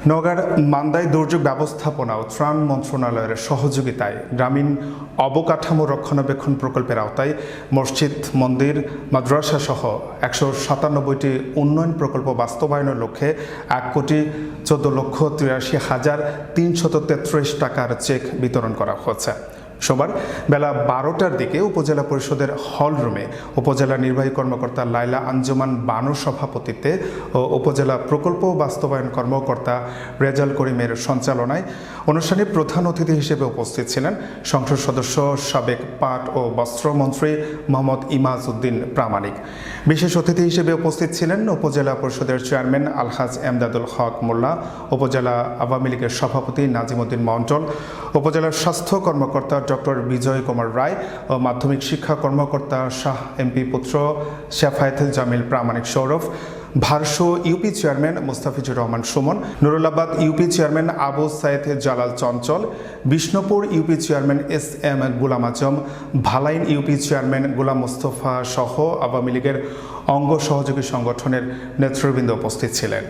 নওগাঁর মান্দায় দুর্যোগ ব্যবস্থাপনা ও ত্রাণ মন্ত্রণালয়ের সহযোগিতায় গ্রামীণ অবকাঠামো রক্ষণাবেক্ষণ প্রকল্পের আওতায় মসজিদ, মন্দির, মাদ্রাসা সহ ১৯৭টি উন্নয়ন প্রকল্প বাস্তবায়নের লক্ষ্যে ১,১৪,৮৩,৩33 টাকার চেক বিতরণ করা হয়েছে। সোমবার বেলা ১২টার দিকে উপজেলা পরিষদের হল রুমে উপজেলা নির্বাহী কর্মকর্তা লাইলা আঞ্জুমান বানুর সভাপতিত্বে ও উপজেলা প্রকল্প বাস্তবায়ন কর্মকর্তা রেজাল করিমের সঞ্চালনায় অনুষ্ঠানে প্রধান অতিথি হিসেবে উপস্থিত ছিলেন সংসদ সদস্য, সাবেক পাট ও বস্ত্রমন্ত্রী মোহাম্মদ ইমাজ উদ্দিন প্রামাণিক। বিশেষ অতিথি হিসেবে উপস্থিত ছিলেন উপজেলা পরিষদের চেয়ারম্যান আলহাজ এমদাদুল হক মোল্লা, উপজেলা আওয়ামী লীগের সভাপতি নাজিমউদ্দিন মণ্ডল, উপজেলার স্বাস্থ্য কর্মকর্তা ডক্টর বিজয় কুমার রায় ও মাধ্যমিক শিক্ষা কর্মকর্তা শাহ এমপি পুত্র Shefayet Jamil Pramanik Sourav, Bharso UP chairman Mustafizur Rahman Sumon, Nurulabad UP chairman Abu Saeed Jalal Chanchal, Bishnupur UP chairman SM Gulam Azam, Bhalain UP chairman Golam Mostafa সহ আওয়ামী লীগের অঙ্গ সহযোগী সংগঠনের নেতৃবৃন্দ উপস্থিত ছিলেন।